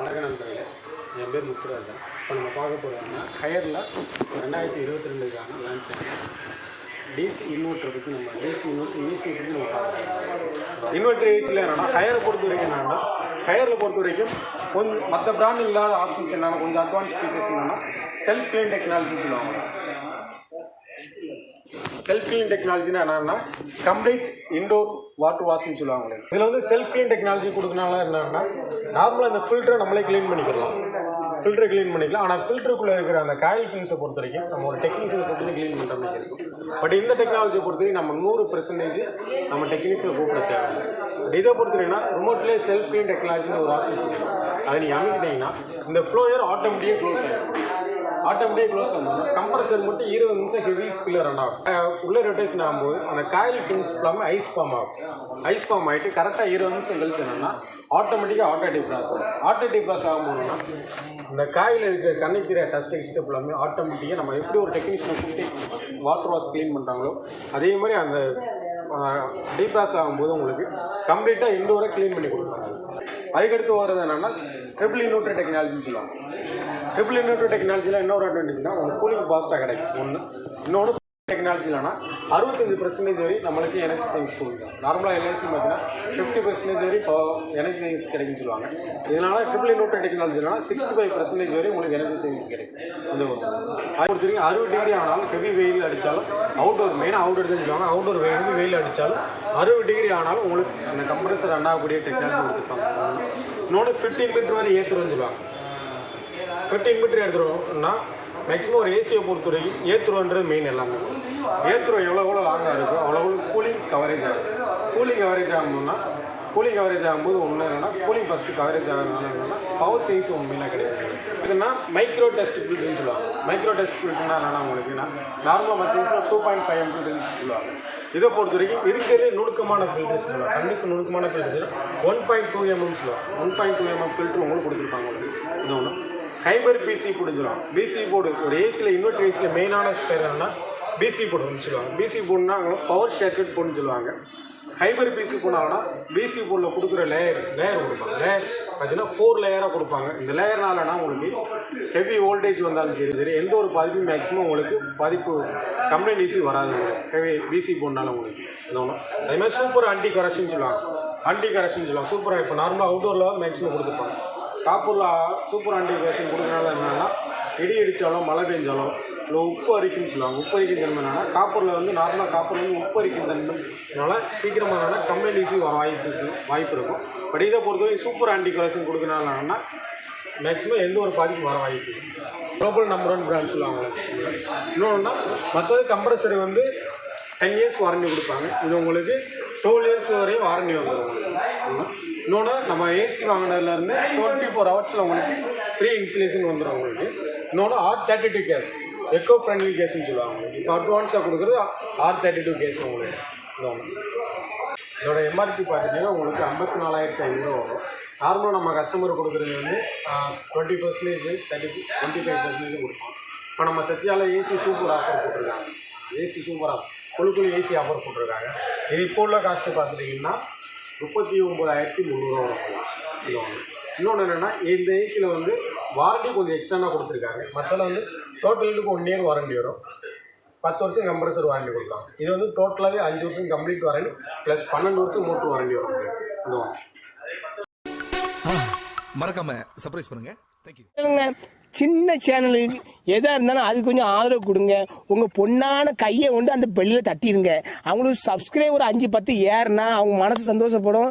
வணக்கம் நண்பர்களே, என் பேர் முத்துராஜன். இப்போ நம்ம பார்க்க போகிறோம்னா ஹையரில் 2022க்கான லான்ச் டிசி இன்வெர்ட்டர் பற்றி நம்ம டிசி இன்வெர்ட்டர் ஏசி பற்றி நம்ம பார்க்கலாம். இன்வெர்ட்டர் ஏசியில் என்னென்னா ஹையரை பொறுத்த வரைக்கும் என்னென்னா ஹையரில் பொறுத்த வரைக்கும் கொஞ்சம் மற்ற பிராண்ட் இல்லாத ஆப்ஷன்ஸ் என்னென்னா கொஞ்சம் அட்வான்ஸ் ஃபீச்சர்ஸ் என்னென்னா செல்ஃப் க்ளீன் டெக்னாலஜின்னு சொல்லுவாங்க. செல்ஃப் க்ளீன் டெக்னாலஜினா என்னென்னா கம்ப்ளீட் இன்டோர் வாட்டர் வாஷ்னு சொல்லுவாங்களே. இதில் வந்து செல்ஃப் க்ளீன் டெக்னாலஜி கொடுக்கனால என்னென்னா நார்மலாக இந்த ஃபில்டரை நம்மளே க்ளீன் பண்ணிக்கலாம், ஃபில்டரை க்ளீன் பண்ணிக்கலாம். ஆனால் ஃபில்டருக்குள்ளே இருக்கிற அந்த காயில் ஃபின்ஸை பொறுத்த வரைக்கும் நம்ம ஒரு டெக்னீஷியனை பொறுத்து க்ளீன் பண்ணுற மாதிரி இருக்கும். பட் இந்த டெக்னாலஜியை பொறுத்த வரைக்கும் நம்ம 100% நம்ம டெக்னீஷியனை கூப்பிட தேவையில்லை. பட் இதை பொறுத்த வரைக்கும்னா ரிமோட்லேயே செல்ஃப் க்ளீன் டெக்னாலஜின்னு ஒரு ஆப்ஷன் இருக்குது. அதை நீங்கள் அமைக்கிட்டீங்கன்னா இந்த ஃப்ளோயர் ஆட்டோமேட்டிக்காக க்ளோஸ் ஆகிடும். ஆட்டோமேட்டிக்காக க்ளோஸ் ஆகணும். கம்ப்ரஸர் மட்டும் 20 நிமிஷம் ஹெவி ஸ்பில்லர் ரன் ஆகும். உள்ளே ரொட்டேஷன் ஆகும்போது அந்த காயில் ஃபின்ஸ் ஃபுல்லாமல் ஐஸ் ஃபார்ம் ஆகும். ஐஸ் ஃபார்ம் ஆகிட்டு கரெக்டாக 20 நிமிஷம் கழிச்சு என்னென்னா ஆட்டோமேட்டிக்காக ஆட்டோ டிஃப்ராஸ் ஆகும். ஆட்டோ டிஃப்ராஸ் ஆகும்போதுன்னா இந்த காயில் இருக்கிற கண்ணிக்கிற டஸ்ட் எக்ஸ்டப் எல்லாமே ஆட்டோமேட்டிக்காக நம்ம எப்படி ஒரு டெக்னீஷியனை கூப்பிட்டு வாட்டர் வாஷ் க்ளீன் பண்ணுறாங்களோ அதே மாதிரி அந்த டீப்ராஸ் ஆகும்போது உங்களுக்கு கம்ப்ளீட்டாக இன்டோரை க்ளீன் பண்ணி கொடுக்குறாங்க. அதுக்கடுத்து வர்றது என்னென்னா ட்ரிபிள் இன்வெர்ட்டர் டெக்னாலஜின்னு சொல்லுவாங்க. ட்ரிபிள் இன்வெர்ட்டர் டெக்னாலஜியில் இன்னொரு அட்வான்டேஜ்னா உங்களுக்கு கூலிங் ஃபாஸ்ட்டாக கிடைக்கும். இன்னொன்று டெக்னாலஜிலனா 65% வரை நம்மளுக்கு எனர்ஜி சேவிங்ஸ் கொடுக்கும். நார்மலாக எல்ஐசின்னு பார்த்தீங்கன்னா 50% வரை இப்போ எனர்ஜி சேவிங்ஸ் கிடைக்குன்னு சொல்லுவாங்க. இதனால் ட்ரிபிள் இன்வெர்ட்டர் டெக்னாலஜினா 65% வரை உங்களுக்கு எனர்ஜி சேவிங்ஸ் கிடைக்கும். அந்த ஒரு அது பொறுத்த வரைக்கும் 60 டிகிரி ஆனாலும் ஹெவி வெயில் அடித்தாலும் அவுட்டோர் மெயினாக அவுட்டோர் தான் சொல்லுவாங்க. அவுட்டோர் வெயில் அடித்தாலும் 60 டிகிரி ஆனாலும் உங்களுக்கு அந்த கம்ப்ரஸர் ரன் ஆகக்கூடிய டெக்னாலஜி கொடுத்துருப்பாங்க. இன்னொன்று 15 மீட்டர் வரை ஏற்றுருன்னு சொல்லுவாங்க. 15 மீட்டர் எடுத்துருவோம்னா மேக்ஸிமம் ஒரு ஏசியை பொறுத்த வரைக்கும் ஏற்றுருவன்றது மெயின். எல்லாமே ஏற்றுருவ எவ்வளோ லாங்காக இருக்கோ அவ்வளோ கூலிங் கவரேஜ் ஆகும். கூலிங் கவரேஜ் ஆகும்போது ஒன்று என்னென்னா கூலிங் ஃபஸ்ட்டு கவரேஜ் ஆகிறதுனால என்னென்னா பவர் சேவிங்ஸ் உண்மையிலாம் கிடையாது. இதுனா மைக்ரோ டெஸ்ட் ஃபில்டர்னு சொல்லுவாங்க. மைக்ரோ டெஸ்ட் ஃபில்டர்னா என்னென்னா உங்களுக்கு நார்மலாக மற்ற 2.5 ml சொல்லுவாங்க. இதை பொறுத்த வரைக்கும் இருக்கிறதே நுணுக்கமான ஃபில்டர்ஸ் சொல்லுவாங்க. கண்ணுக்கு நுணுக்கமான ஃபில்டர் 1.2 mm சொல்லுவாங்க. 1.2 mm ஃபில்டர் உங்களுக்கு கொடுத்துருப்பாங்க. உங்களுக்கு இது ஒன்று ஹைபர் பிசி போர்டுன்னு பிசி போர்டு ஒரு ஏசியில் இன்வெர்டர் ஏசியில் மெயினான ஸ்பேர் என்னன்னா பிசி போர்டுன்னு சொல்லுவாங்க. பிசி போர்டுனா பவர் ஷேர்க்கட் போர்டுன்னு சொல்லுவாங்க. ஹைபர் பிசி போனாங்கன்னா பிசி போர்டில் கொடுக்குற லேயர் கொடுப்பாங்க. லேயர் பார்த்தீங்கன்னா 4 லேயராக கொடுப்பாங்க. இந்த லேயர்னாலனா உங்களுக்கு ஹெவி வோல்டேஜ் வந்தாலும் சரி எந்த ஒரு பாதிப்பும் மேக்ஸிமம் உங்களுக்கு பாதிப்பு கம்ப்ளைண்ட் இஷ்யூ வராது. ஹெவி பிசி போர்டுனால உங்களுக்கு இன்னொன்று அதேமாதிரி சூப்பர் ஆன்டி கரப்ஷன் சொல்லுவாங்க. சூப்பராக இப்போ நார்மலாக அவுட்டோரில் மேக்ஸிமம் கொடுத்துருப்பாங்க. காப்பூரில் சூப்பர் ஆன்டி கரப்ஷன் கொடுக்குறனால என்னென்னா இடி அடித்தாலும் மழை பெஞ்சாலும் இல்லை உப்பு அரிக்குன்னு சொல்லுவாங்க. உப்பு அரிக்கும் தன்மை என்னென்னா காப்பூரில் வந்து நார்மலாக காப்பூரில் வந்து உப்பு அரிக்கும் தன்மைனால சீக்கிரமாக கம்ப்ளைண்ட் இஷ்யூ வர வாய்ப்பு இருக்கும். பட் இதை பொறுத்தவரைக்கும் சூப்பர் ஆன்டி கரப்ஷன் கொடுக்குறனால என்னென்னா மேக்ஸிமம் எந்த ஒரு பாதிப்பும் வர வாய்ப்பு இருக்குது. குளோபல் நம்பர் 1 பிராண்ட் சொல்லுவாங்க. இன்னொன்னா மற்றது கம்ப்ரஸர் வந்து 10 years வாரண்டி கொடுப்பாங்க. இது உங்களுக்கு 12 years வரையும் வாரண்டி வந்துடும். இன்னொன்று நம்ம ஏசி வாங்கினதுலேருந்து 24 hours உங்களுக்கு ஃப்ரீ இன்சுலேஷன் வந்துடும் உங்களுக்கு. இன்னொன்று R32 கேஸ் எக்கோ ஃப்ரெண்ட்லி கேஸ்ன்னு சொல்லுவாங்க. இப்போ அட்வான்ஸாக கொடுக்குறது R32 கேஸ் உங்களுக்கு. இன்னொன்று இதோட எம்ஆர்பி பார்த்துட்டிங்கன்னா உங்களுக்கு 54,500 வரும். நார்மலாக நம்ம கஸ்டமர் கொடுக்குறது வந்து 20%, 25% கொடுப்போம். இப்போ நம்ம சத்யாவில் ஏசி சூப்பர் ஆஃபர் போட்டிருக்காங்க. ஏசி சூப்பராக குழுக்குழு ஏசி ஆஃபர் போட்டிருக்காங்க. இது இப்போ உள்ள காஸ்ட்டு பார்த்துட்டிங்கன்னா 39,300 வரும். இன்னொன்று என்னென்னா இந்த ஏசியில் வந்து வாரண்டி கொஞ்சம் எக்ஸ்ட்ரானாக கொடுத்துருக்காங்க. மற்றதில் வந்து டோட்டலுக்கு 1 year வாரண்டி வரும். 10 வருஷம் கம்ப்ரஸர் வாரண்டி கொடுக்கலாம். இது வந்து டோட்டலாகவே 5 வருஷம் கம்ப்ளீட் வாரண்டி ப்ளஸ் 12 வருஷம் மோட்டர் வாரண்டி வரும். இன்னும் மறக்காம சர்ப்ரைஸ் பண்ணுங்க. தேங்க்யூ. சின்ன சேனலுக்கு எதாக இருந்தாலும் அது கொஞ்சம் ஆதரவு கொடுங்க. உங்கள் பொண்ணான கையை கொண்டு அந்த பெல்லில் தட்டிடுங்க. அவங்களுக்கு சப்ஸ்கிரைபர் 5-10 ஏறுனா அவங்க மனசு சந்தோஷப்படும்.